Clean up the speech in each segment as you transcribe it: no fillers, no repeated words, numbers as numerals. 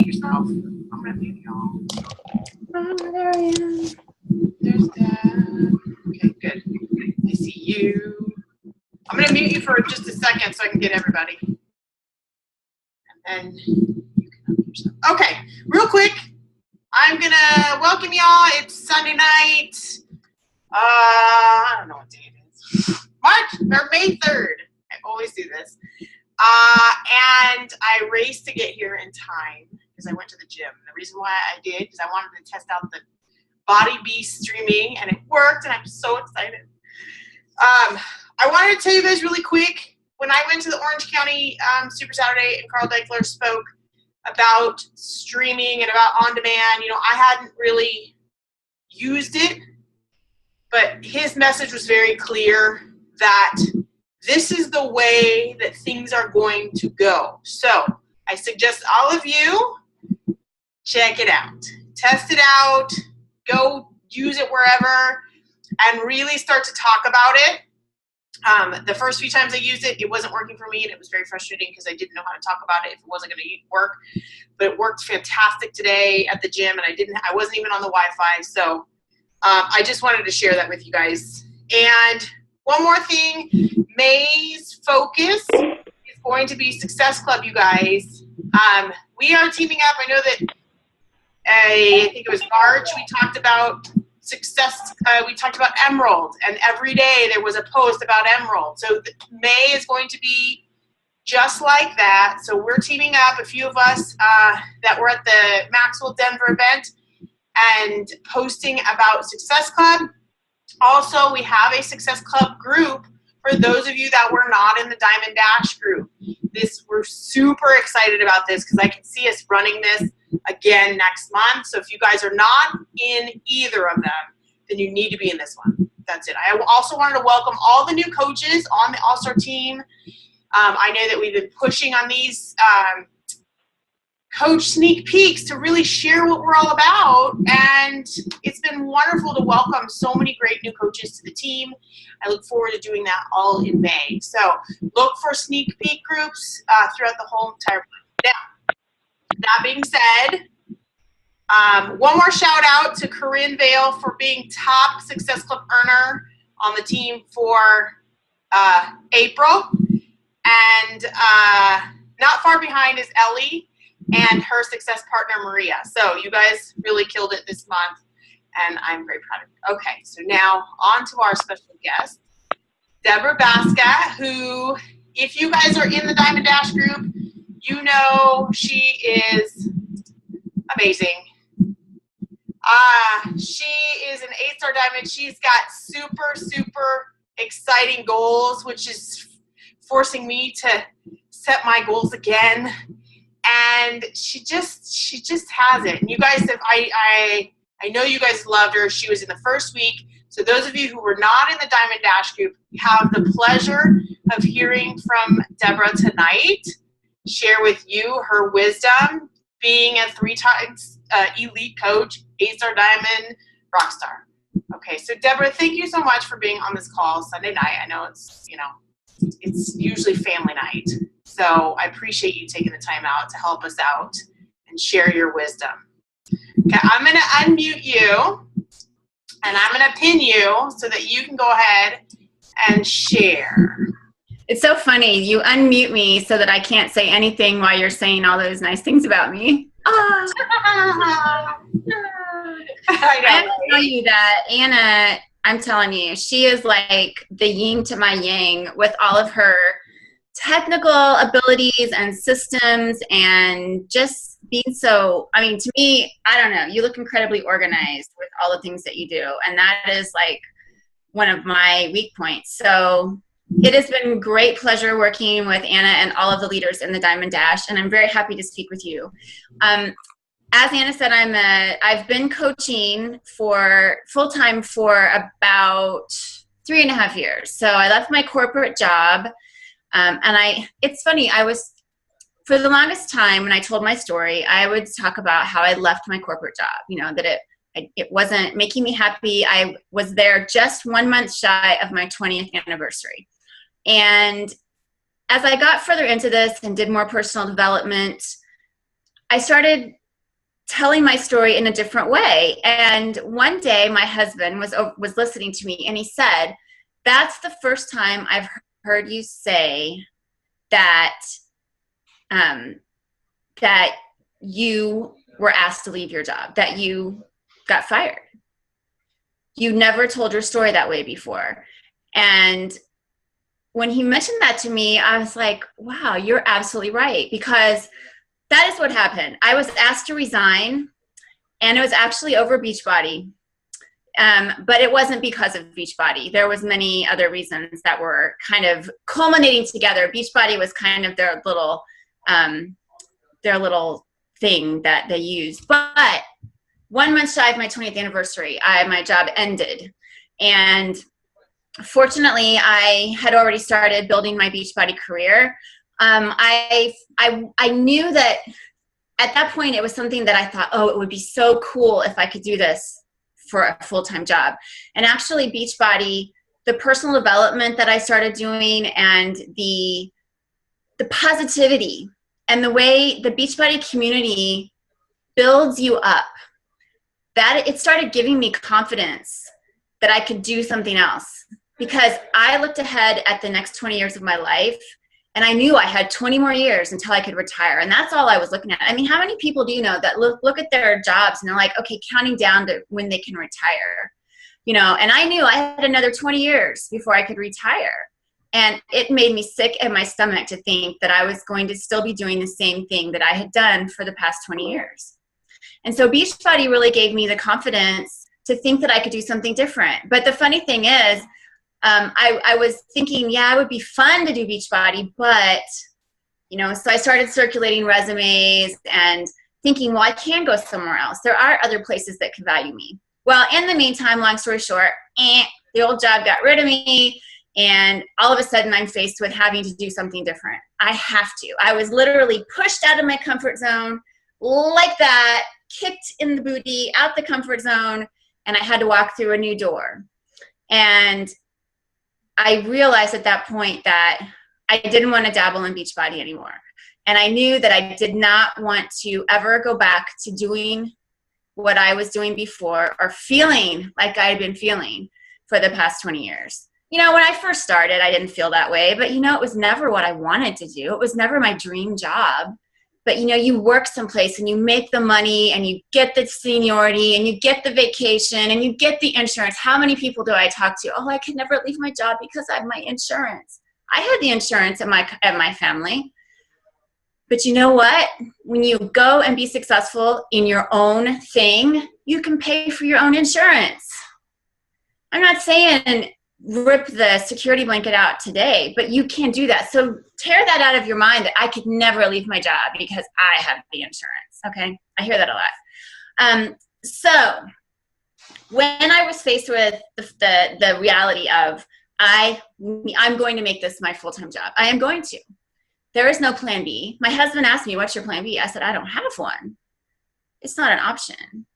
Mute yourself. I'm going to mute y'all. Oh, there I am. There's Deb. Okay, good. I see you. I'm going to mute you for just a second so I can get everybody. And then you can unmute yourself. Okay, real quick. I'm going to welcome y'all. It's Sunday night. I don't know what day it is. May 3rd. I always do this. And I raced to get here in time because I went to the gym. The reason why I did is I wanted to test out the Body Beast streaming, and it worked, and I'm so excited. I wanted to tell you guys really quick, when I went to the Orange County Super Saturday and Carl Deichler spoke about streaming and about on-demand, you know, I hadn't really used it, but his message was very clear that this is the way that things are going to go. So I suggest all of you check it out. Test it out. Go use it wherever and really start to talk about it. The first few times I used it, it wasn't working for me, and it was very frustrating because I didn't know how to talk about it if it wasn't going to work. But it worked fantastic today at the gym, and I wasn't even on the Wi-Fi. So I just wanted to share that with you guys. And one more thing, May's focus is going to be Success Club, you guys. We are teaming up. I know that I think it was March, we talked about success. We talked about Emerald, and every day there was a post about Emerald. So May is going to be just like that. So we're teaming up, a few of us that were at the Maxwell Denver event and posting about Success Club. Also, we have a Success Club group for those of you that were not in the Diamond Dash group. We're super excited about this because I can see us running this again next month. So if you guys are not in either of them, then you need to be in this one. That's it. I also wanted to welcome all the new coaches on the All-Star team. I know that we've been pushing on these coach sneak peeks to really share what we're all about, and it's been wonderful to welcome so many great new coaches to the team. I look forward to doing that all in May. So look for sneak peek groups throughout the whole entire month. Now, that being said, one more shout out to Corinne Vale for being top Success Club earner on the team for April, and not far behind is Ellie and her success partner, Maria. So you guys really killed it this month, and I'm very proud of you. Okay, so now on to our special guest, Deborah Baska, who, if you guys are in the Diamond Dash group, you know she is amazing. She is an 8-star Diamond. She's got super, super exciting goals, which is forcing me to set my goals again. And she just has it. And you guys have, I know you guys loved her. She was in the first week. So those of you who were not in the Diamond Dash group have the pleasure of hearing from Deborah tonight, share with you her wisdom, being a 3-time elite coach, 8-star Diamond, rock star. Okay, so Deborah, thank you so much for being on this call Sunday night. I know it's, you know, it's usually family night. So I appreciate you taking the time out to help us out and share your wisdom. Okay, I'm going to unmute you, and I'm going to pin you so that you can go ahead and share. It's so funny. You unmute me so that I can't say anything while you're saying all those nice things about me. Oh. I have to tell you that Anna, I'm telling you, she is like the yin to my yang with all of her technical abilities and systems, and just being so, I mean, to me, I don't know, you look incredibly organized with all the things that you do, and that is like one of my weak points. So it has been great pleasure working with Anna and all of the leaders in the Diamond Dash, and I'm very happy to speak with you. As Anna said, I've been coaching for full-time for about 3.5 years. So I left my corporate job. It's funny, for the longest time when I told my story, I would talk about how I left my corporate job, you know, that it wasn't making me happy. I was there just 1 month shy of my 20th anniversary. And as I got further into this and did more personal development, I started telling my story in a different way. And one day my husband was listening to me, and he said, that's the first time I've heard you say that that you were asked to leave your job, that you got fired. You never told your story that way before. And when he mentioned that to me, I was like, wow, you're absolutely right. Because that is what happened. I was asked to resign, and it was actually over Beachbody. But it wasn't because of Beachbody. There was many other reasons that were kind of culminating together. Beachbody was kind of their little thing that they used. But 1 month shy of my 20th anniversary, my job ended. And fortunately, I had already started building my Beachbody career. I knew that at that point it was something that I thought, oh, it would be so cool if I could do this for a full-time job. And actually Beachbody, the personal development that I started doing, and the positivity and the way the Beachbody community builds you up, that it started giving me confidence that I could do something else. Because I looked ahead at the next 20 years of my life, and I knew I had 20 more years until I could retire. And that's all I was looking at. I mean, how many people do you know that look at their jobs and they're like, okay, counting down to when they can retire? You know, and I knew I had another 20 years before I could retire. And it made me sick in my stomach to think that I was going to still be doing the same thing that I had done for the past 20 years. And so Beachbody really gave me the confidence to think that I could do something different. But the funny thing is, I was thinking, yeah, it would be fun to do Beachbody, but, you know, so I started circulating resumes and thinking, well, I can go somewhere else. There are other places that can value me. Well, in the meantime, long story short, the old job got rid of me, and all of a sudden I'm faced with having to do something different. I have to. I was literally pushed out of my comfort zone like that, kicked in the booty, out the comfort zone, and I had to walk through a new door. And I realized at that point that I didn't want to dabble in Beachbody anymore. And I knew that I did not want to ever go back to doing what I was doing before, or feeling like I had been feeling for the past 20 years. You know, when I first started, I didn't feel that way, but you know, it was never what I wanted to do. It was never my dream job. But you know, you work someplace and you make the money and you get the seniority and you get the vacation and you get the insurance. How many people do I talk to? Oh, I could never leave my job because I have my insurance. I had the insurance at my family. But you know what? When you go and be successful in your own thing, you can pay for your own insurance. I'm not saying rip the security blanket out today, but you can do that. So tear that out of your mind that I could never leave my job because I have the insurance. Okay. I hear that a lot. So when I was faced with the reality of I'm going to make this my full-time job, I am going to. There is no plan B. My husband asked me, what's your plan B? I said, I don't have one. It's not an option.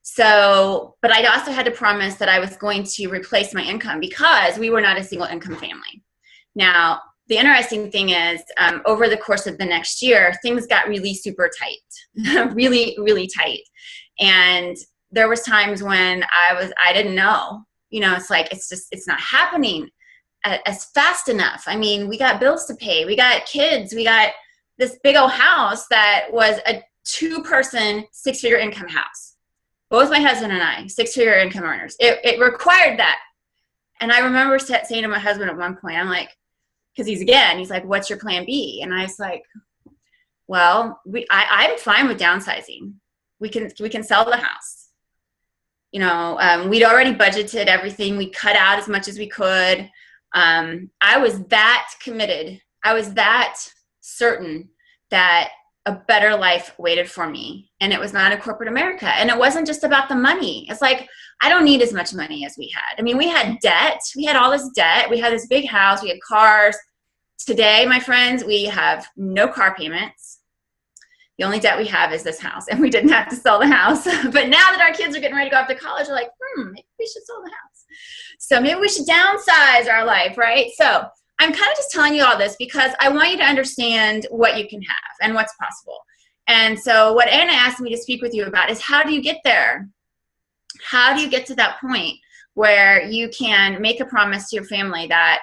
So, but I also had to promise that I was going to replace my income because we were not a single income family. Now, the interesting thing is, over the course of the next year, things got really super tight, really, really tight. And there was times when I didn't know, you know, it's like, it's not happening as fast enough. I mean, we got bills to pay. We got kids. We got this big old house that was a 2-person, 6-figure income house. Both my husband and I, 6-figure income earners. It required that. And I remember saying to my husband at one point, I'm like, because he's like, what's your plan B? And I was like, well, I'm fine with downsizing. We can sell the house. You know, we'd already budgeted everything. We cut out as much as we could. I was that committed. I was that certain that a better life waited for me. And it was not in corporate America. And it wasn't just about the money. It's like, I don't need as much money as we had. I mean, we had debt. We had all this debt. We had this big house. We had cars. Today, my friends, we have no car payments. The only debt we have is this house. And we didn't have to sell the house. But now that our kids are getting ready to go off to college, we're like, maybe we should sell the house. So maybe we should downsize our life, right? So I'm kind of just telling you all this because I want you to understand what you can have and what's possible. And so what Anna asked me to speak with you about is, how do you get there? How do you get to that point where you can make a promise to your family that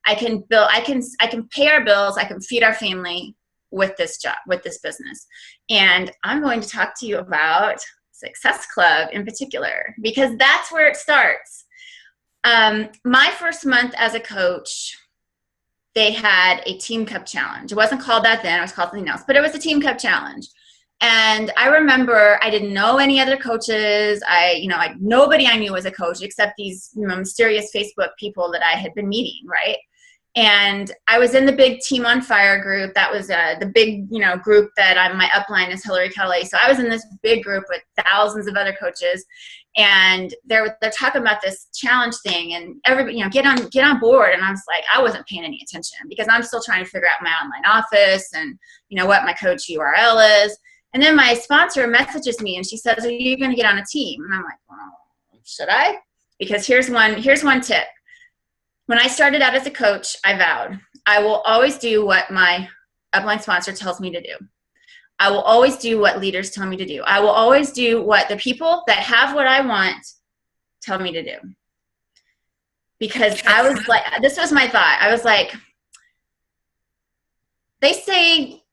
I can pay our bills, I can feed our family with this job, with this business. And I'm going to talk to you about Success Club in particular, because that's where it starts. My first month as a coach, they had a Team Cup challenge. It wasn't called that then, it was called something else, but it was a Team Cup challenge. And I remember I didn't know any other coaches. Nobody I knew was a coach except these mysterious Facebook people that I had been meeting, right? And I was in the big Team on Fire group. That was the big, group that my upline is Hillary Kelly. So I was in this big group with thousands of other coaches, and they're talking about this challenge thing, and everybody, get on board. And I was like, I wasn't paying any attention because I'm still trying to figure out my online office and what my coach URL is. And then my sponsor messages me and she says, are you going to get on a team? And I'm like, well, should I? Because here's one tip. When I started out as a coach, I vowed I will always do what my upline sponsor tells me to do. I will always do what leaders tell me to do. I will always do what the people that have what I want tell me to do. Because I was like, this was my thought. I was like, they say,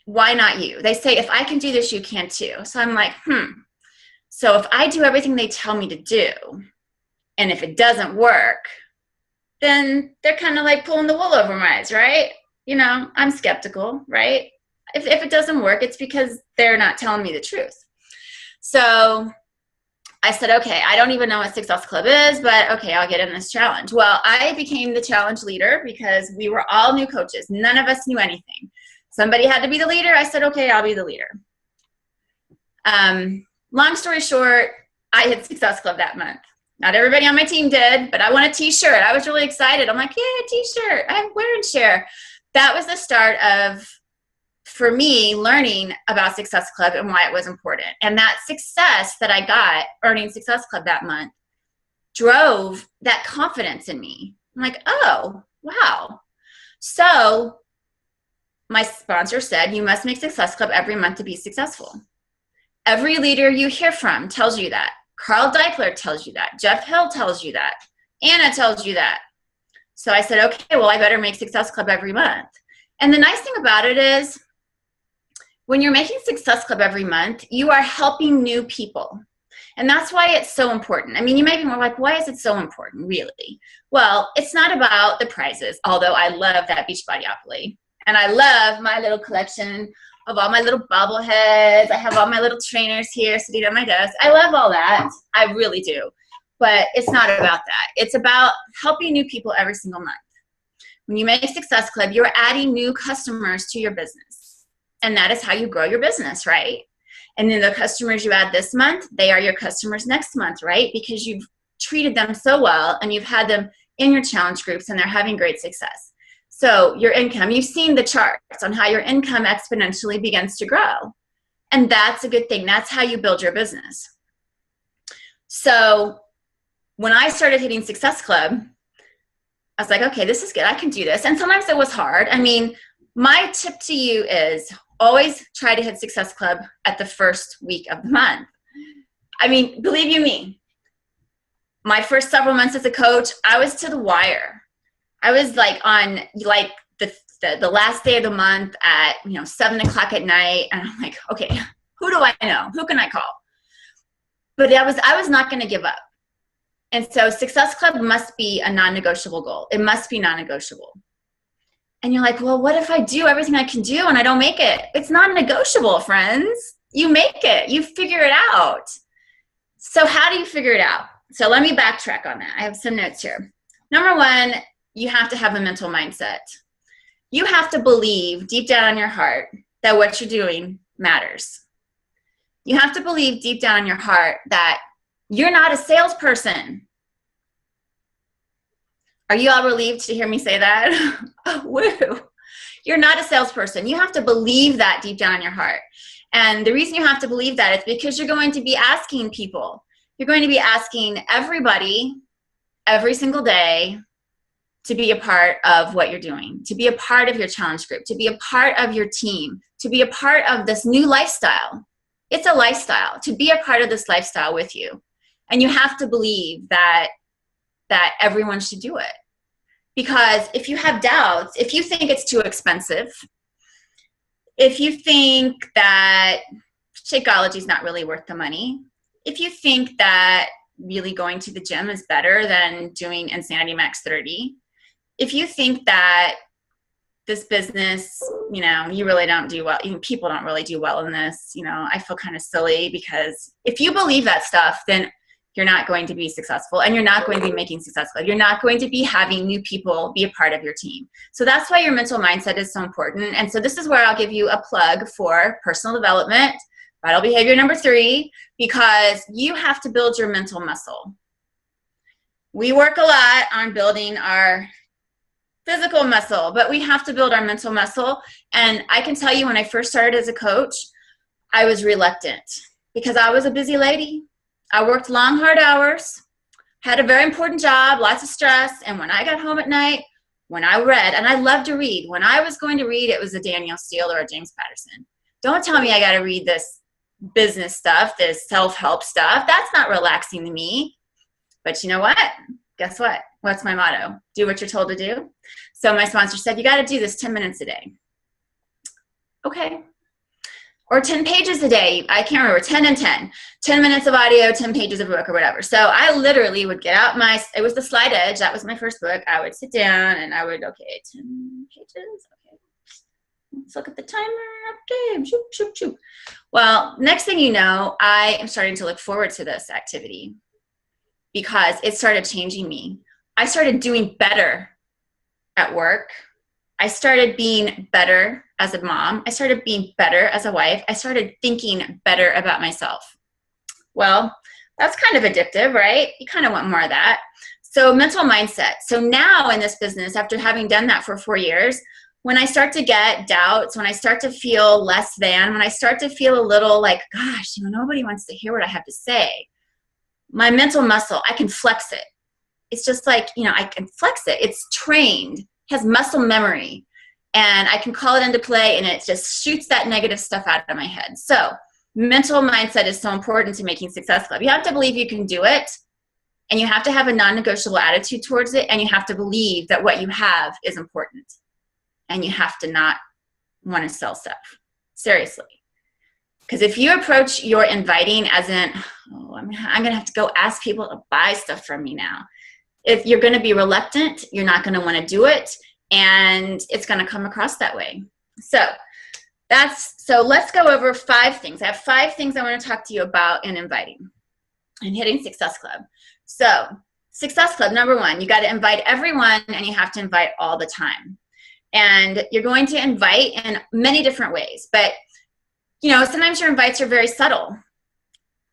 why not you? They say, if I can do this, you can too. So I'm like, So if I do everything they tell me to do, and if it doesn't work, then they're kind of like pulling the wool over my eyes, right? I'm skeptical, right? If it doesn't work, it's because they're not telling me the truth. So I said, okay, I don't even know what Success Club is, but okay, I'll get in this challenge. Well, I became the challenge leader because we were all new coaches. None of us knew anything. Somebody had to be the leader. I said, okay, I'll be the leader. Long story short, I hit Success Club that month. Not everybody on my team did, but I won a t-shirt. I was really excited. I'm like, yeah, t-shirt. I'm wearing share. That was the start of, for me, learning about Success Club and why it was important. And that success that I got earning Success Club that month drove that confidence in me. I'm like, oh, wow. So my sponsor said, you must make Success Club every month to be successful. Every leader you hear from tells you that. Carl Deichler tells you that. Jeff Hill tells you that. Anna tells you that. So I said, okay, well, I better make Success Club every month. And the nice thing about it is, when you're making Success Club every month, you are helping new people. And that's why it's so important. I mean, you may be more like, why is it so important, really? Well, it's not about the prizes, although I love that Beachbodyopoly. And I love my little collection of all my little bobbleheads. I have all my little trainers here sitting on my desk. I love all that. I really do. But it's not about that. It's about helping new people every single month. When you make Success Club, you're adding new customers to your business. And that is how you grow your business, right? And then the customers you add this month, they are your customers next month, right? Because you've treated them so well and you've had them in your challenge groups and they're having great success. So your income, you've seen the charts on how your income exponentially begins to grow. And that's a good thing. That's how you build your business. So when I started hitting Success Club, I was like, okay, this is good. I can do this. And sometimes it was hard. I mean, my tip to you is always try to hit Success Club at the first week of the month. I mean, believe you me, my first several months as a coach, I was to the wire. I was like on like the last day of the month at 7 o'clock at night, and I'm like, okay, who do I know? Who can I call? But I was not going to give up. And so Success Club must be a non-negotiable goal. It must be non-negotiable. And you're like, well, what if I do everything I can do and I don't make it? It's non-negotiable, friends. You make it. You figure it out. So how do you figure it out? So let me backtrack on that. I have some notes here. Number one, you have to have a mental mindset. You have to believe deep down in your heart that what you're doing matters. You have to believe deep down in your heart that you're not a salesperson. Are you all relieved to hear me say that? Woo! You're not a salesperson. You have to believe that deep down in your heart. And the reason you have to believe that is because you're going to be asking people. You're going to be asking everybody every single day, to be a part of what you're doing, to be a part of your challenge group, to be a part of your team, to be a part of this new lifestyle. It's a lifestyle, to be a part of this lifestyle with you. And you have to believe that everyone should do it. Because if you have doubts, if you think it's too expensive, if you think that Shakeology is not really worth the money, if you think that really going to the gym is better than doing Insanity Max 30, if you think that this business, you know, you really don't do well, even people don't really do well in this, you know, I feel kind of silly, because if you believe that stuff, then you're not going to be successful, and you're not going to be making successful. You're not going to be having new people be a part of your team. So that's why your mental mindset is so important. And so this is where I'll give you a plug for personal development, vital behavior number 3, because you have to build your mental muscle. We work a lot on building our physical muscle, but we have to build our mental muscle. And I can tell you, when I first started as a coach, I was reluctant because I was a busy lady. I worked long, hard hours, had a very important job, lots of stress. And when I got home at night, when I read, and I love to read, when I was going to read, it was a Danielle Steele or a James Patterson. Don't tell me I got to read this business stuff, this self-help stuff. That's not relaxing to me. But you know what? Guess what? What's my motto? Do what you're told to do. So my sponsor said, you got to do this 10 minutes a day. Okay. Or 10 pages a day. I can't remember, 10 and 10. 10 minutes of audio, 10 pages of a book or whatever. So I literally would get out it was The Slight Edge. That was my first book. I would sit down and I would, okay, 10 pages. Okay. Let's look at the timer. Okay. Shoop, shoop, shoop. Well, next thing you know, I am starting to look forward to this activity because it started changing me. I started doing better at work. I started being better as a mom. I started being better as a wife. I started thinking better about myself. Well, that's kind of addictive, right? You kind of want more of that. So mental mindset. So now in this business, after having done that for 4 years, when I start to get doubts, when I start to feel less than, when I start to feel a little like, gosh, you know, nobody wants to hear what I have to say, my mental muscle, I can flex it. It's just like, you know, I can flex it. It's trained, has muscle memory, and I can call it into play, and it just shoots that negative stuff out of my head. So mental mindset is so important to making Success Club. You have to believe you can do it, and you have to have a non-negotiable attitude towards it, and you have to believe that what you have is important, and you have to not want to sell stuff. Seriously. Because if you approach your inviting as in, oh, I'm going to have to go ask people to buy stuff from me now. If you're going to be reluctant, you're not going to want to do it, and it's going to come across that way. So let's go over 5 things. I have 5 things I want to talk to you about in inviting and hitting Success Club. So Success Club, number 1, you got to invite everyone, and you have to invite all the time. And you're going to invite in many different ways, but you know, sometimes your invites are very subtle.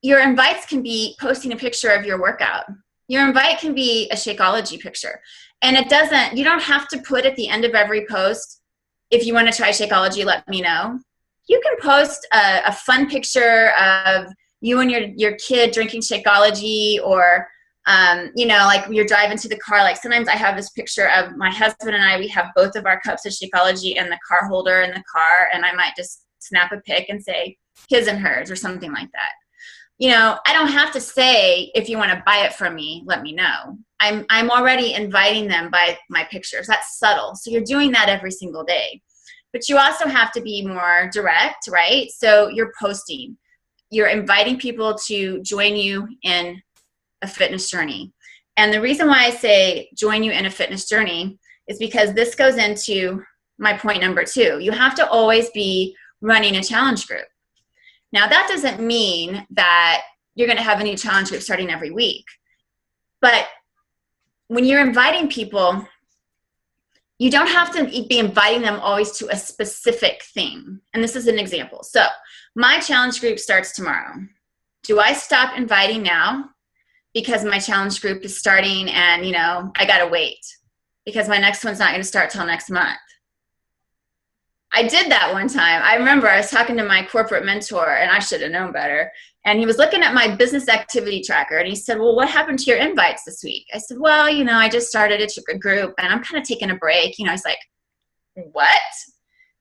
Your invites can be posting a picture of your workout. Your invite can be a Shakeology picture. And you don't have to put at the end of every post, if you want to try Shakeology, let me know. You can post a fun picture of you and your kid drinking Shakeology, or, you know, like you're driving to the car. Like sometimes I have this picture of my husband and I, we have both of our cups of Shakeology in the car holder in the ar, and I might just snap a pic and say his and hers or something like that. You know, I don't have to say, if you want to buy it from me, let me know. I'm already inviting them by my pictures. That's subtle. So you're doing that every single day. But you also have to be more direct, right? So you're posting. You're inviting people to join you in a fitness journey. And the reason why I say join you in a fitness journey is because this goes into my point number 2. You have to always be running a challenge group. Now, that doesn't mean that you're going to have a new challenge group starting every week. But when you're inviting people, you don't have to be inviting them always to a specific thing. And this is an example. So my challenge group starts tomorrow. Do I stop inviting now because my challenge group is starting and, you know, I got to wait because my next one's not going to start till next month? I did that one time. I remember I was talking to my corporate mentor, and I should have known better. And he was looking at my business activity tracker, and he said, well, what happened to your invites this week? I said, well, I just started a group, and I'm kind of taking a break. He's like, what?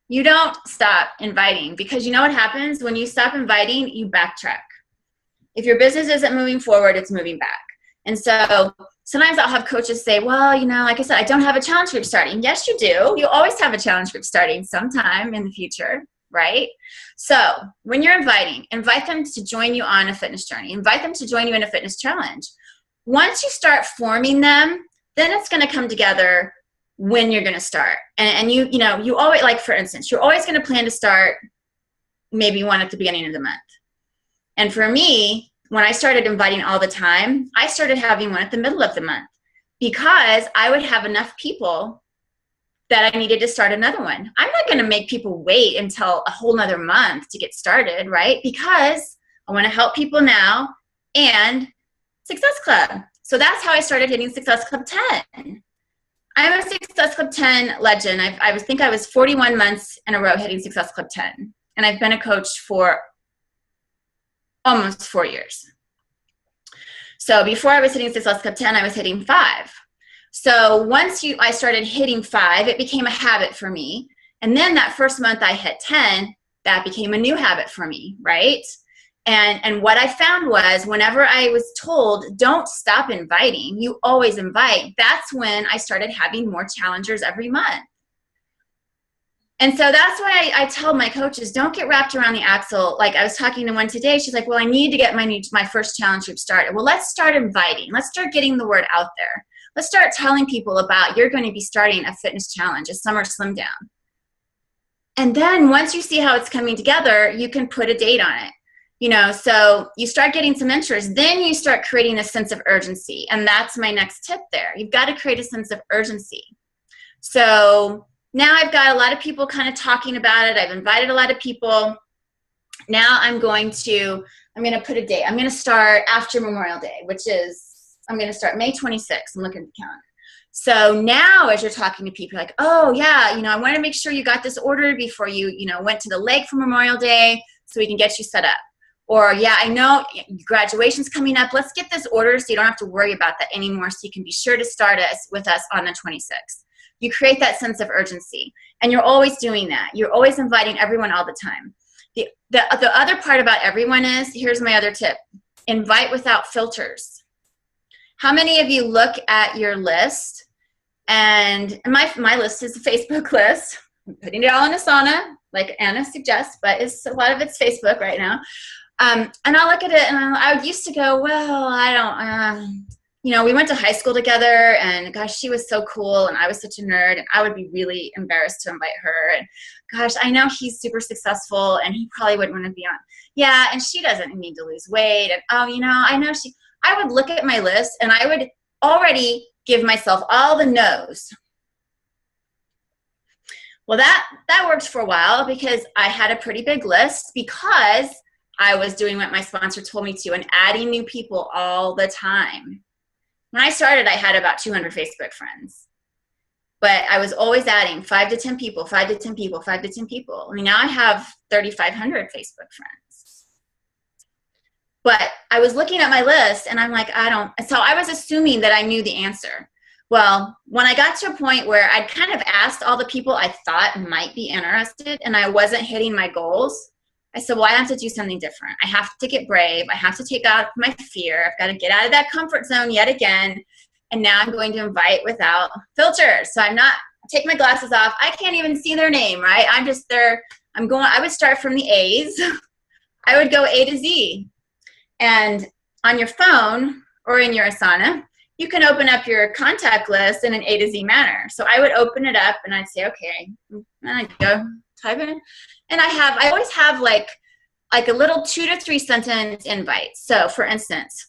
You don't stop inviting, because you know what happens when you stop inviting, you backtrack. If your business isn't moving forward, it's moving back. And so sometimes I'll have coaches say, well, like I said, I don't have a challenge group starting. Yes, you do. You always have a challenge group starting sometime in the future, right? So when you're invite them to join you on a fitness journey. Invite them to join you in a fitness challenge. Once you start forming them, then it's going to come together when you're going to start. And you always, like, for instance, you're always going to plan to start maybe one at the beginning of the month. And for me, when I started inviting all the time, I started having one at the middle of the month, because I would have enough people that I needed to start another one. I'm not going to make people wait until a whole nother month to get started, right? Because I want to help people now and Success Club. So that's how I started hitting Success Club 10. I'm a Success Club 10 legend. I think I was 41 months in a row hitting Success Club 10. And I've been a coach for almost 4 years. So before I was hitting Success Club 10, I was hitting 5. So once I started hitting 5, it became a habit for me. And then that first month I hit 10, that became a new habit for me, right? And what I found was, whenever I was told, don't stop inviting, you always invite, that's when I started having more challengers every month. And so that's why I tell my coaches, don't get wrapped around the axle. Like, I was talking to one today, she's like, well, I need to get my first challenge group started. Well, let's start inviting. Let's start getting the word out there. Let's start telling people about, you're going to be starting a fitness challenge, a summer slim down. And then once you see how it's coming together, you can put a date on it. So you start getting some interest, then you start creating a sense of urgency. And that's my next tip there. You've got to create a sense of urgency. So now I've got a lot of people kind of talking about it. I've invited a lot of people. Now I'm going to put a date. I'm going to start after Memorial Day, I'm going to start May 26th. I'm looking at the calendar. So now as you're talking to people, like, oh yeah, I want to make sure you got this ordered before you, went to the lake for Memorial Day, so we can get you set up. Or, yeah, I know graduation's coming up. Let's get this ordered so you don't have to worry about that anymore, so you can be sure to start with us on the 26th. You create that sense of urgency, and you're always doing that. You're always inviting everyone all the time. The other part about everyone is, here's my other tip, invite without filters. How many of you look at your list, and my list is a Facebook list. I'm putting it all in Asana, like Anna suggests, but a lot of it's Facebook right now. And I'll look at it, and I used to go, well, I don't, we went to high school together, and gosh, she was so cool, and I was such a nerd, and I would be really embarrassed to invite her. And gosh, I know he's super successful, and he probably wouldn't want to be on. Yeah, and she doesn't need to lose weight. And I know I would look at my list, and I would already give myself all the no's. Well, that worked for a while, because I had a pretty big list, because I was doing what my sponsor told me to and adding new people all the time. When I started, I had about 200 Facebook friends, but I was always adding 5 to 10 people, 5 to 10 people, 5 to 10 people. I mean, now I have 3,500 Facebook friends. But I was looking at my list, and I'm like, so I was assuming that I knew the answer. Well, when I got to a point where I'd kind of asked all the people I thought might be interested, and I wasn't hitting my goals, I said, well, I have to do something different. I have to get brave. I have to take out my fear. I've got to get out of that comfort zone yet again. And now I'm going to invite without filters. So take my glasses off. I can't even see their name, right? I'm just there. I would start from the A's. I would go A to Z. And on your phone or in your Asana, you can open up your contact list in an A to Z manner. So I would open it up, and I'd say, okay, and I'd go type in. And I always have like a little 2 to 3 sentence invite. So for instance,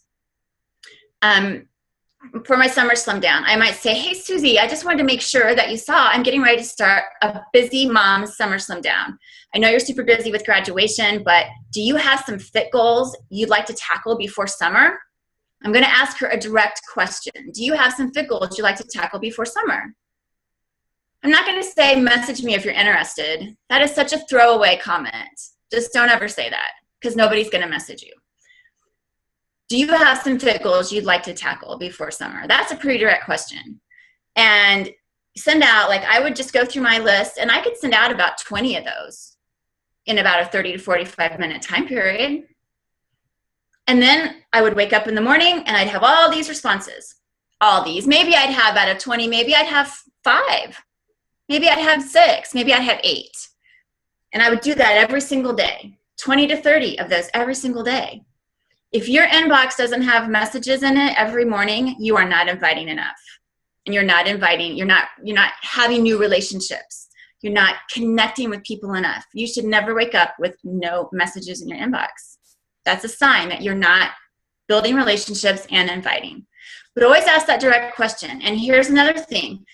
for my summer slim down, I might say, hey, Susie, I just wanted to make sure that you saw I'm getting ready to start a busy mom summer slim down. I know you're super busy with graduation, but do you have some fit goals you'd like to tackle before summer? I'm going to ask her a direct question. Do you have some fit goals you'd like to tackle before summer? I'm not going to say message me if you're interested. That is such a throwaway comment. Just don't ever say that, because nobody's going to message you. Do you have some fit goals you'd like to tackle before summer? That's a pretty direct question. And send out, like, I would just go through my list, and I could send out about 20 of those in about a 30 to 45 minute time period. And then I would wake up in the morning and I'd have all these responses. All these. Maybe I'd have out of 20, maybe I'd have 5. Maybe I'd have 6, maybe I'd have 8. And I would do that every single day, 20 to 30 of those every single day. If your inbox doesn't have messages in it every morning, you are not inviting enough. And you're not having new relationships. You're not connecting with people enough. You should never wake up with no messages in your inbox. That's a sign that you're not building relationships and inviting. But always ask that direct question. And here's another thing.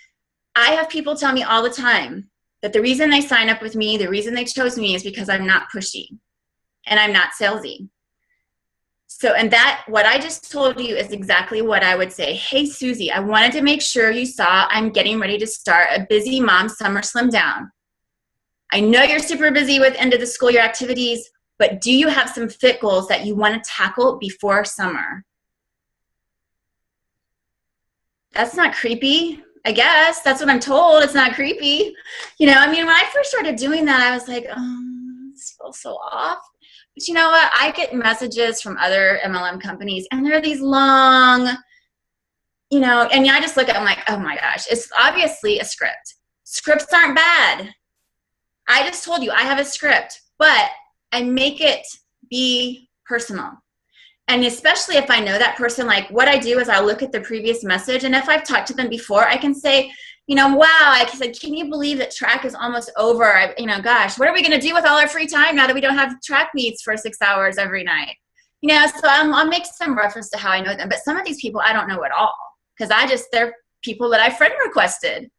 I have people tell me all the time that the reason they sign up with me, the reason they chose me, is because I'm not pushy and I'm not salesy. So, and that, what I just told you is exactly what I would say. Hey, Susie, I wanted to make sure you saw I'm getting ready to start a Busy Mom Summer Slim Down. I know you're super busy with end of the school year activities, but do you have some fit goals that you want to tackle before summer? That's not creepy, I guess. That's what I'm told. It's not creepy. You know, I mean, when I first started doing that, I was like, oh, this feels so off. But you know what? I get messages from other MLM companies, and they're these long, you know, and I just look at them like, oh my gosh, it's obviously a script. Scripts aren't bad. I just told you I have a script, but I make it be personal. And especially if I know that person, like what I do is I look at the previous message, and if I've talked to them before, I can say, you know, wow, I said, can you believe that track is almost over? You know, gosh, what are we going to do with all our free time now that we don't have track meets for 6 hours every night? You know, so I'll make some reference to how I know them. But some of these people I don't know at all, because they're people that I friend requested.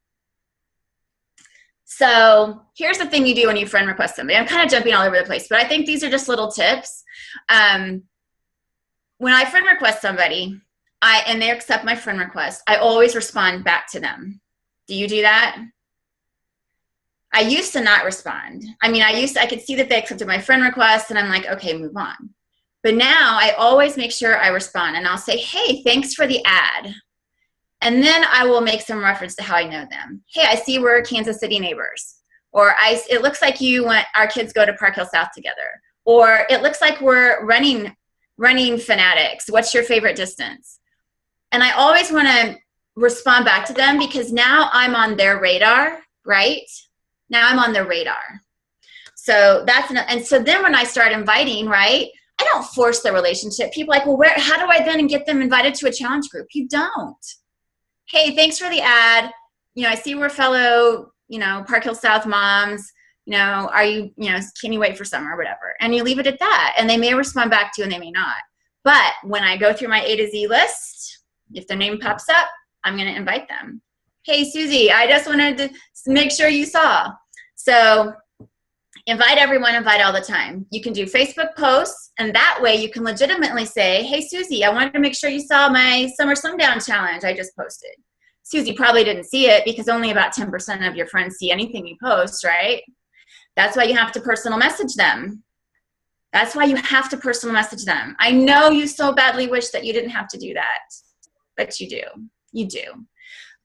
So here's the thing you do when you friend request somebody. I'm kind of jumping all over the place, but I think these are just little tips. When I friend request somebody and they accept my friend request, I always respond back to them. Do you do that? I used to not respond. I mean, I could see that they accepted my friend request, and I'm like, okay, move on. But now I always make sure I respond, and I'll say, hey, thanks for the ad. And then I will make some reference to how I know them. Hey, I see we're Kansas City neighbors. Or it looks like our kids go to Park Hill South together. Or it looks like we're running fanatics. What's your favorite distance? And I always want to respond back to them, because now I'm on their radar, right? Now I'm on their radar. So and so then when I start inviting, right, I don't force the relationship. People are like, well, how do I then get them invited to a challenge group? You don't. Hey, thanks for the ad. You know, I see we're fellow, you know, Park Hill South moms. You know, can you wait for summer or whatever? And you leave it at that. And they may respond back to you and they may not. But when I go through my A to Z list, if their name pops up, I'm going to invite them. Hey, Susie, I just wanted to make sure you saw. So invite everyone, invite all the time. You can do Facebook posts, and that way you can legitimately say, hey, Susie, I wanted to make sure you saw my Summer Slim Down Challenge I just posted. Susie probably didn't see it, because only about 10% of your friends see anything you post, right? That's why you have to personal message them. That's why you have to personal message them. I know you so badly wish that you didn't have to do that, but you do. You do.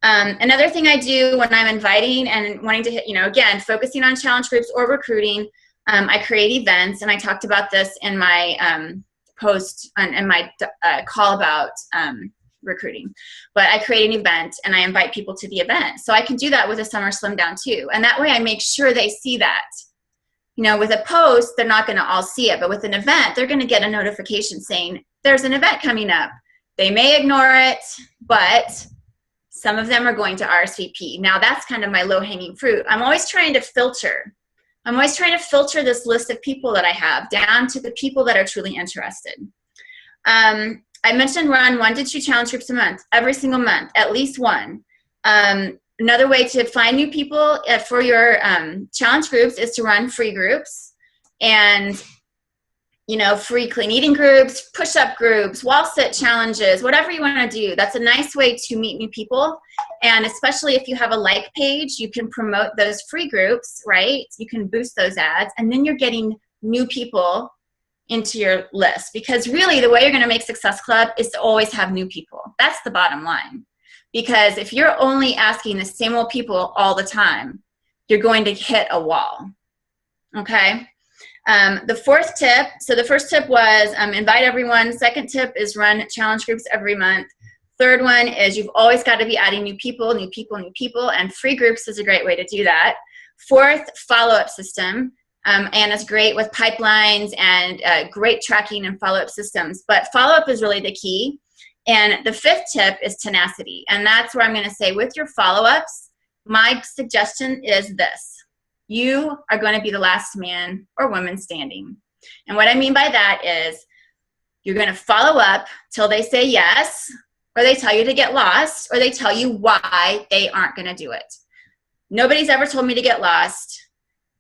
Another thing I do when I'm inviting and wanting to hit, you know, again, focusing on challenge groups or recruiting, I create events, and I talked about this in my post and my call about recruiting. But I create an event and I invite people to the event. So I can do that with a Summer Slim Down too. And that way I make sure they see that. You know, with a post, they're not going to all see it, but with an event, they're going to get a notification saying there's an event coming up. They may ignore it, but some of them are going to RSVP. Now that's kind of my low-hanging fruit. I'm always trying to filter. I'm always trying to filter this list of people that I have down to the people that are truly interested. I mentioned run 1 to 2 challenge groups a month, every single month, at least one. Another way to find new people for your challenge groups is to run free groups. And free clean eating groups, push-up groups, wall sit challenges, whatever you want to do. That's a nice way to meet new people. And especially if you have a like page, you can promote those free groups, right? You can boost those ads, and then you're getting new people into your list. Because really the way you're going to make Success Club is to always have new people. That's the bottom line. Because if you're only asking the same old people all the time, you're going to hit a wall. Okay? The fourth tip, so the first tip was invite everyone. Second tip is run challenge groups every month. Third one is you've always got to be adding new people, and free groups is a great way to do that. Fourth, follow-up system. Anna's great with pipelines and great tracking and follow-up systems, but follow-up is really the key. And the fifth tip is tenacity, and that's where I'm going to say with your follow-ups, my suggestion is this. You are going to be the last man or woman standing. And what I mean by that is you're going to follow up till they say yes, or they tell you to get lost, or they tell you why they aren't going to do it. Nobody's ever told me to get lost.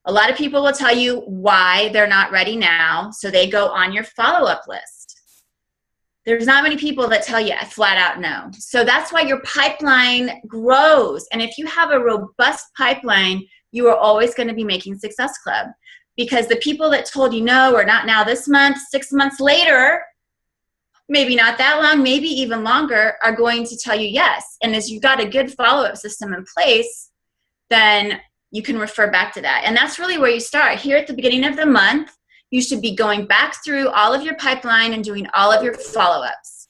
A lot of people will tell you why they're not ready now, so they go on your follow-up list. There's not many people that tell you flat out no. So that's why your pipeline grows. And if you have a robust pipeline, you are always going to be making Success Club, because the people that told you no or not now this month, 6 months later, maybe not that long, maybe even longer, are going to tell you yes. And as you've got a good follow-up system in place, then you can refer back to that. And that's really where you start. Here at the beginning of the month, you should be going back through all of your pipeline and doing all of your follow-ups.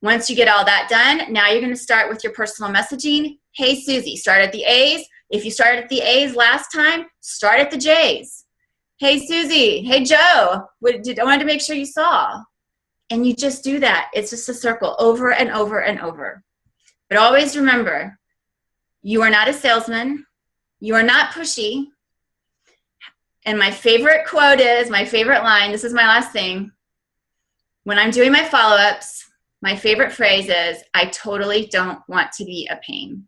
Once you get all that done, now you're going to start with your personal messaging. Hey, Susie, start at the A's. If you started at the A's last time, start at the J's. Hey, Susie. Hey, Joe. I wanted to make sure you saw. And you just do that. It's just a circle over and over and over. But always remember, you are not a salesman. You are not pushy. And my favorite quote is, my favorite line, this is my last thing. When I'm doing my follow-ups, my favorite phrase is, I totally don't want to be a pain.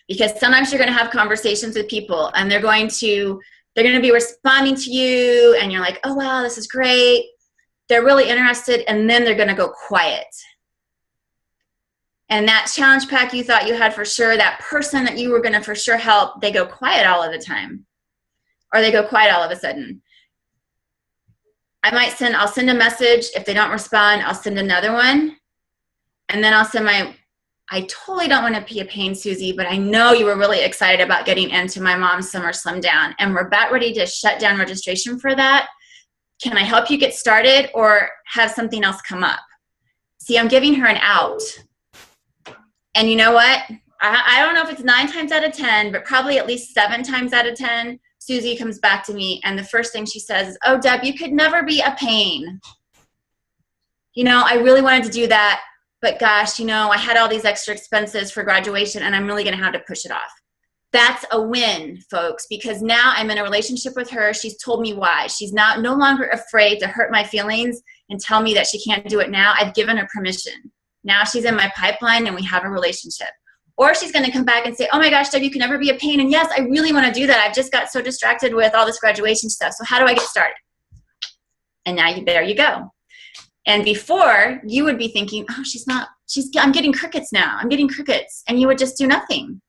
Because sometimes you're going to have conversations with people and they're going to be responding to you and you're like, oh, wow, this is great. They're really interested, and then they're going to go quiet. And that challenge pack you thought you had for sure, that person that you were going to for sure help, they go quiet all of the time. Or they go quiet all of a sudden. I'll send a message. If they don't respond, I'll send another one. And then I'll send I totally don't want to be a pain, Susie, but I know you were really excited about getting into my mom's Summer Slim Down, and we're about ready to shut down registration for that. Can I help you get started or have something else come up? See, I'm giving her an out. And you know what? I don't know if it's 9 times out of 10, but probably at least 7 times out of 10, Susie comes back to me, and the first thing she says is, oh, Deb, you could never be a pain. I really wanted to do that, but gosh, I had all these extra expenses for graduation, and I'm really going to have to push it off. That's a win, folks, because now I'm in a relationship with her. She's told me why. She's no longer afraid to hurt my feelings and tell me that she can't do it now. I've given her permission. Now she's in my pipeline, and we have a relationship. Or she's going to come back and say, oh my gosh, Deb, you can never be a pain. And yes, I really want to do that. I've just got so distracted with all this graduation stuff. So how do I get started? And now there you go. And before, you would be thinking, oh, I'm getting crickets now. I'm getting crickets. And you would just do nothing.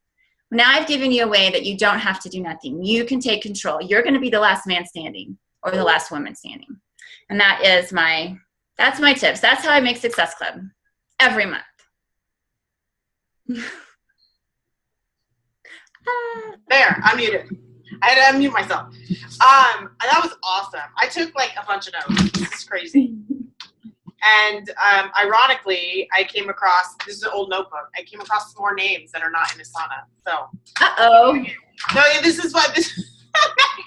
Now I've given you a way that you don't have to do nothing. You can take control. You're going to be the last man standing or the last woman standing. And that's my tips. That's how I make Success Club every month. There, unmuted. I had to unmute myself. That was awesome. I took like a bunch of notes. This is crazy. And ironically, I came across, this is an old notebook, I came across some more names that are not in Asana. So. Uh-oh. No, this is what you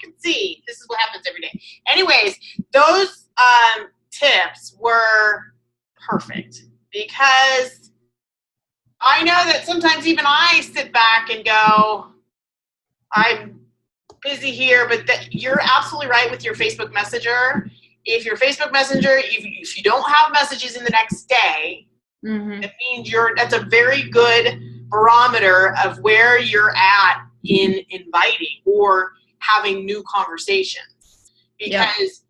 can see. This is what happens every day. Anyways, those tips were perfect because I know that sometimes even I sit back and go, I'm busy here, but you're absolutely right with your Facebook Messenger. If your Facebook Messenger, if you don't have messages in the next day, it means that's a very good barometer of where you're at in inviting or having new conversations. Because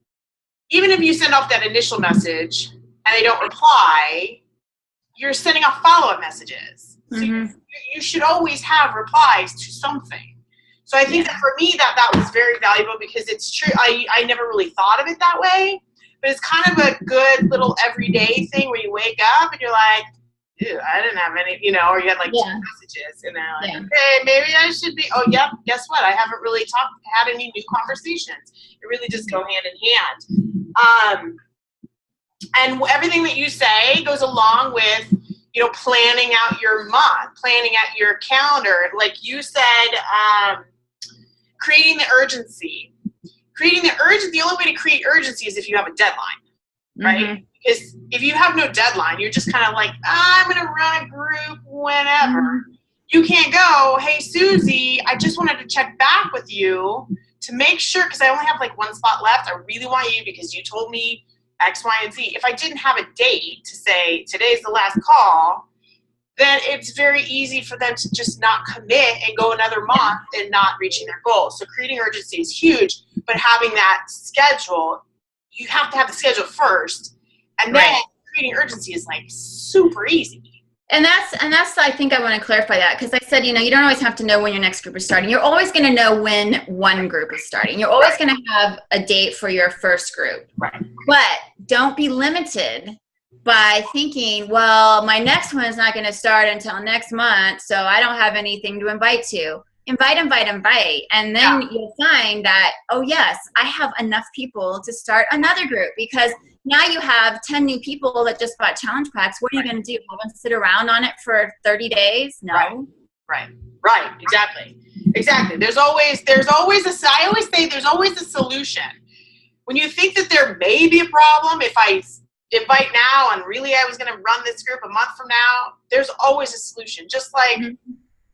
even if you send off that initial message and they don't reply, you're sending off follow-up messages. So you should always have replies to something. So I think that for me, that was very valuable because it's true. I never really thought of it that way, but it's kind of a good little everyday thing where you wake up and you're like, ew, I didn't have any, you know, or you had like 2 messages and then like, okay, maybe I should be, oh, yep, guess what? I haven't really had any new conversations. It really just go hand in hand. And everything that you say goes along with, you know, planning out your month, planning out your calendar. Like you said, creating the urgency. The only way to create urgency is if you have a deadline, right? Because if you have no deadline, you're just kind of like, I'm going to run a group whenever. You can't go, hey, Susie, I just wanted to check back with you to make sure, because I only have like 1 spot left. I really want you because you told me X, Y, and Z. If I didn't have a date to say today's the last call, then it's very easy for them to just not commit and go another month and not reaching their goal. So creating urgency is huge, but having that schedule, you have to have the schedule first, and then creating urgency is like super easy. And that's I think I want to clarify that, because I said, you know, you don't always have to know when your next group is starting. You're always going to know when one group is starting. You're always going to have a date for your first group. Right. But don't be limited by thinking, well, my next one is not going to start until next month, so I don't have anything to invite to. Invite. And then you'll find that, oh, yes, I have enough people to start another group, because now you have 10 new people that just bought challenge packs. What are you going to do? Have them sit around on it for 30 days? No. Right. Exactly. There's always I always say there's always a solution. When you think that there may be a problem, if I invite now and really I was going to run this group a month from now, there's always a solution. Just like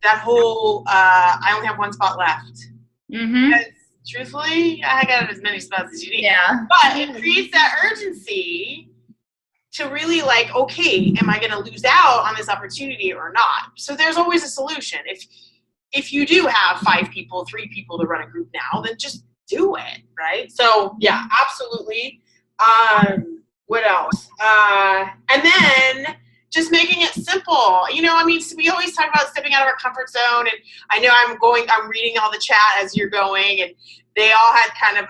that whole, I only have 1 spot left. Because truthfully, I got as many spots as you need. Yeah. But it creates that urgency to really like, okay, am I going to lose out on this opportunity or not? So there's always a solution. If you do have 5 people, 3 people to run a group now, then just do it, right? So yeah, absolutely. What else? And then just making it simple. You know, I mean, we always talk about stepping out of our comfort zone, and I know I'm reading all the chat as you're going, and they all had kind of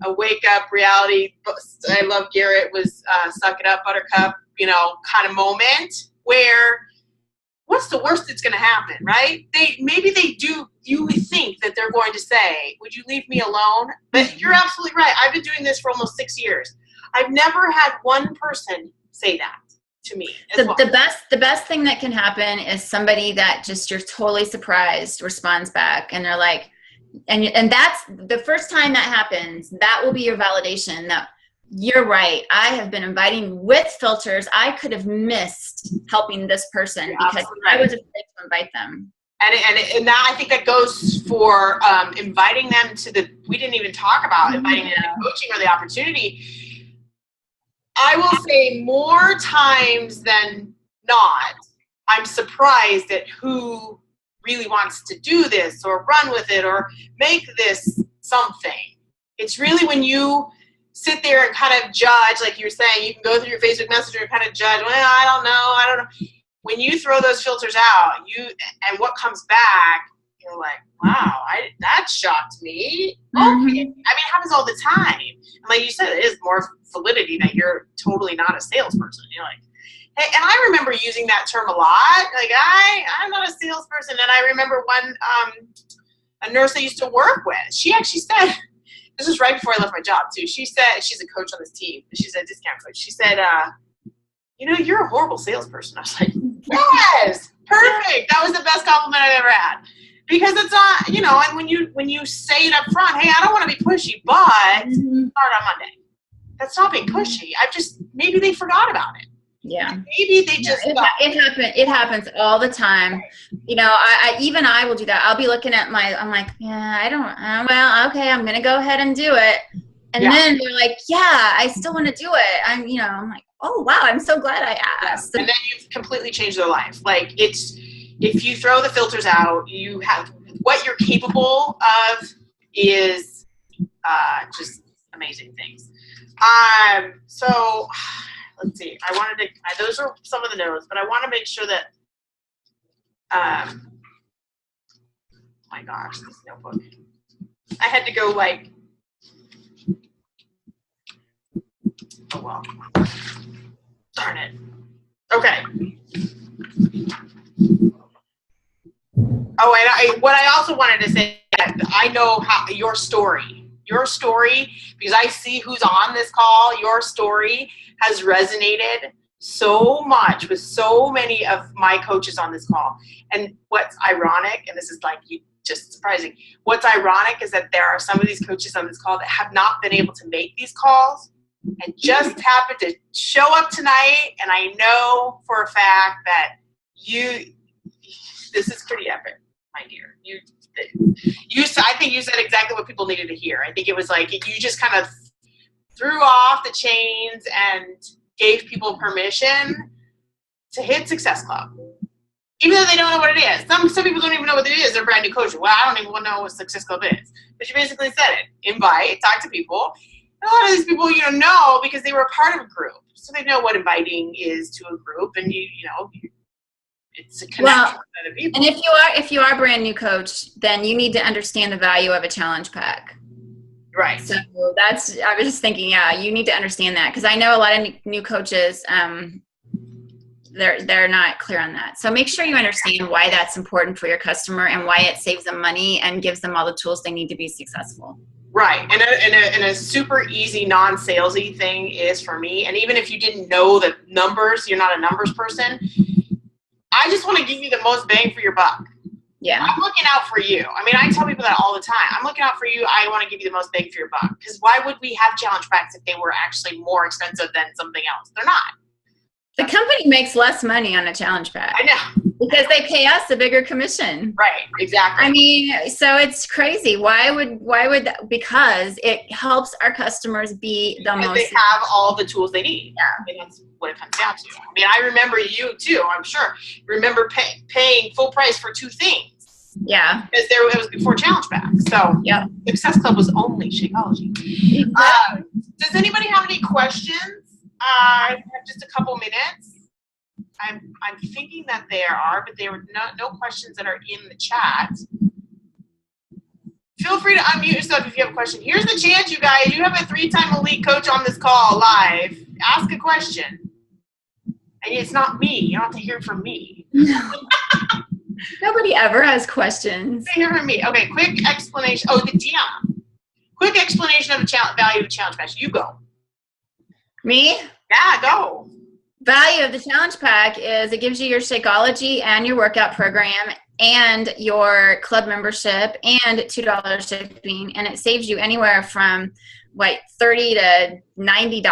a wake up reality. I love Garrett was suck it up, buttercup, you know, kind of moment where what's the worst that's going to happen, right? Maybe they do. You think that they're going to say, would you leave me alone? But you're absolutely right. I've been doing this for almost 6 years. I've never had one person say that to me. The best thing that can happen is somebody that just you're totally surprised responds back, and they're like, and that's the first time that happens. That will be your validation that you're right. I have been inviting with filters. I could have missed helping this person because I was afraid to invite them. And that, I think that goes for inviting them to we didn't even talk about inviting them to coaching or the opportunity. I will say more times than not, I'm surprised at who really wants to do this or run with it or make this something. It's really when you sit there and kind of judge, like you were saying, you can go through your Facebook Messenger and kind of judge, well, I don't know. When you throw those filters out, and what comes back, you're like, wow, that shocked me. Okay. I mean, it happens all the time. And like you said, it is more validity that you're totally not a salesperson. You're like, hey, and I remember using that term a lot. Like, I'm not a salesperson. And I remember one, a nurse I used to work with, she actually said, this was right before I left my job too. She said, she's a coach on this team. She's a discount coach. She said, you know, you're a horrible salesperson. I was like, yes, perfect. That was the best compliment I've ever had. Because it's not, you know, and when you say it up front, hey, I don't want to be pushy, but start on Monday. That's not being pushy. Maybe they forgot about it. Yeah. Maybe they just it happens all the time. You know, I will do that. I'll be looking at I'm like, yeah, I don't, well, okay, I'm going to go ahead and do it. And then they're like, yeah, I still want to do it. I'm like, oh, wow, I'm so glad I asked. And then you've completely changed their life. Like, if you throw the filters out, you have what you're capable of is just amazing things. So let's see. I wanted to. Those are some of the notes, but I want to make sure that. Oh my gosh, this notebook. I had to go like. Oh well. Darn it. Okay. Oh, and what I also wanted to say, I know how your story, because I see who's on this call, your story has resonated so much with so many of my coaches on this call. And what's ironic, and this is like just surprising, what's ironic is that there are some of these coaches on this call that have not been able to make these calls and just happened to show up tonight. And I know for a fact that this is pretty epic, my dear. I think you said exactly what people needed to hear. I think it was like you just kind of threw off the chains and gave people permission to hit Success Club, even though they don't know what it is. Some people don't even know what it is. They're brand new coaches. Well, I don't even know what Success Club is. But you basically said it. Invite, talk to people. And a lot of these people, know because they were a part of a group, so they know what inviting is to a group, and it's a connection with other people. And if you are a brand new coach, then you need to understand the value of a challenge pack. Right. So I was just thinking, you need to understand that, because I know a lot of new coaches, they're not clear on that. So make sure you understand why that's important for your customer and why it saves them money and gives them all the tools they need to be successful. Right. And a super easy non-salesy thing is for me, and even if you didn't know the numbers, you're not a numbers person, I just want to give you the most bang for your buck. Yeah. I'm looking out for you. I mean, I tell people that all the time. I'm looking out for you. I want to give you the most bang for your buck. Because why would we have challenge packs if they were actually more expensive than something else? They're not. The company makes less money on a challenge pack. I know. Because they pay us a bigger commission. Right, exactly. I mean, so it's crazy. Why would because it helps our customers be the most. They have all the tools they need. Yeah. I mean, that's what it comes down to. I mean, I remember you too, I'm sure. Remember paying full price for 2 things. Yeah. Because it was before challenge packs. So yeah. Success Club was only Shakeology. Does anybody have any questions? I have just a couple minutes. I'm thinking that there are, but there were no questions that are in the chat. Feel free to unmute yourself if you have a question. Here's the chance, you guys. You have a 3-time elite coach on this call live. Ask a question. And it's not me. You don't have to hear from me. No. Nobody ever has questions. Hear from me. Okay, quick explanation. Oh, Deanna. Quick explanation of the value of the challenge pack. You go. Me? Yeah, go. Value of the challenge pack is it gives you your Shakeology and your workout program and your club membership and $2 shipping, and it saves you anywhere from $30 to $90.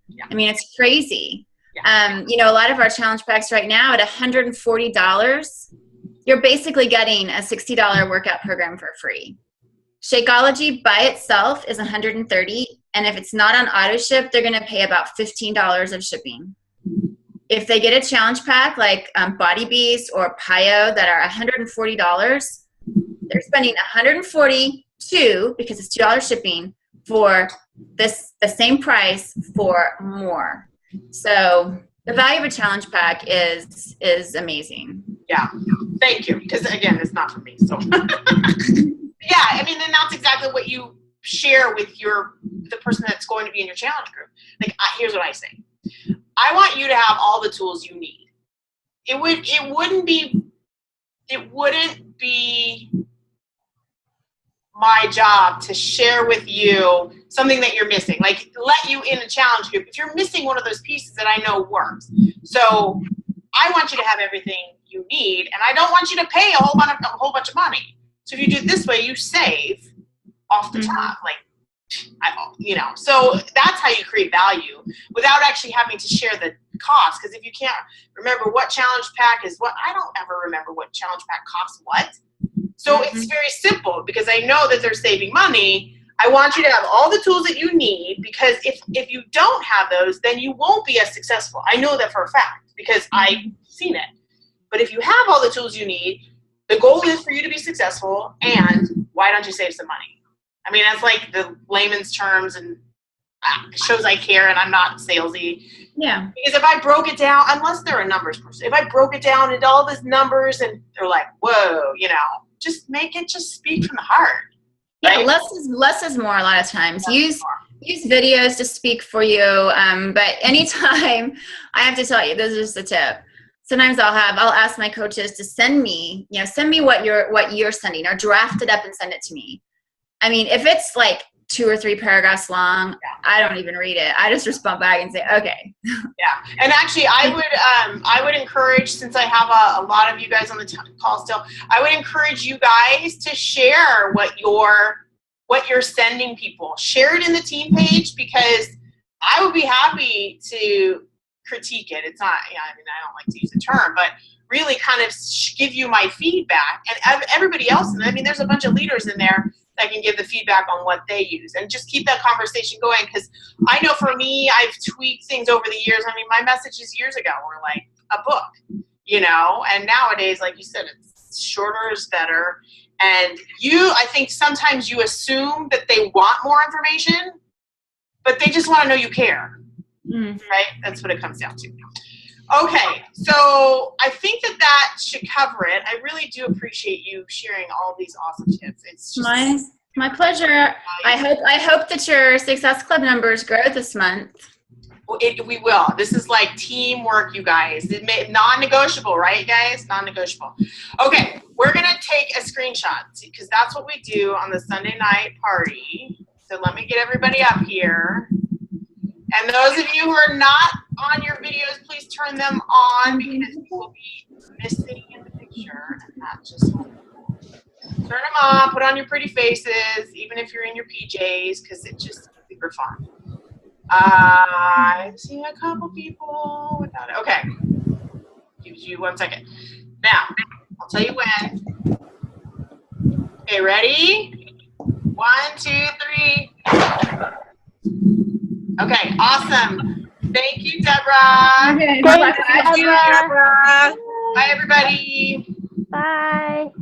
Yeah. I mean, it's crazy. Yeah. A lot of our challenge packs right now at $140, you're basically getting a $60 workout program for free. Shakeology by itself is $130, and if it's not on auto ship, they're going to pay about $15 of shipping. If they get a challenge pack like Body Beast or Pio that are $140, they're spending $142 because it's $2 shipping for the same price for more. So the value of a challenge pack is amazing. Yeah, thank you. Because again, it's not for me. So yeah, I mean, and that's exactly what you share with the person that's going to be in your challenge group. Like, here's what I say. I want you to have all the tools you need. It wouldn't be my job to share with you something that you're missing. Like, let you in a challenge group if you're missing one of those pieces that I know works. So I want you to have everything you need, and I don't want you to pay a whole bunch of money. So if you do it this way, you save off the top, so that's how you create value without actually having to share the cost. Because if you can't remember what challenge pack is what, I don't ever remember what challenge pack costs what. So it's very simple because I know that they're saving money. I want you to have all the tools that you need, because if you don't have those, then you won't be as successful. I know that for a fact because I've seen it. But if you have all the tools you need, the goal is for you to be successful, and why don't you save some money? I mean, that's like the layman's terms, and shows I care and I'm not salesy. Yeah. Because if I broke it down, unless they're a numbers person, if I broke it down into all these numbers and they're like, whoa, you know, just make it just speak from the heart. Right? Yeah, less is more a lot of times. Use videos to speak for you. But anytime, I have to tell you, this is just a tip. Sometimes I'll ask my coaches to send me what you're sending, or draft it up and send it to me. I mean, if it's like 2 or 3 paragraphs long, I don't even read it. I just respond back and say, okay. Yeah. And actually I would encourage, since I have a lot of you guys on the call still, I would encourage you guys to share what you're sending people. Share it in the team page, because I would be happy to critique it. It's not, I mean, I don't like to use the term, but really kind of give you my feedback, and everybody else. I mean, there's a bunch of leaders in there that can give the feedback on what they use, and just keep that conversation going. Because I know for me, I've tweaked things over the years. I mean, my messages years ago were like a book, you know, and nowadays, like you said, it's shorter is better. And I think sometimes you assume that they want more information, but they just want to know you care, right? That's what it comes down to. Okay, so I think that should cover it. I really do appreciate you sharing all these awesome tips. It's just my pleasure. I hope that your Success Club numbers grow this month. We will. This is like teamwork, you guys. Non-negotiable, right, guys? Non-negotiable. Okay, we're going to take a screenshot, because that's what we do on the Sunday night party. So let me get everybody up here. And those of you who are not on your videos, please turn them on, because you will be missing in the picture. And not just turn them on, put on your pretty faces, even if you're in your PJs, because it's just super fun. I've seen a couple people without it. Okay. Gives you 1 second. Now, I'll tell you when. Okay, ready? 1, 2, 3. Okay, awesome. Thank you, Deborah. Okay, Thanks, Deborah. Bye, everybody. Bye.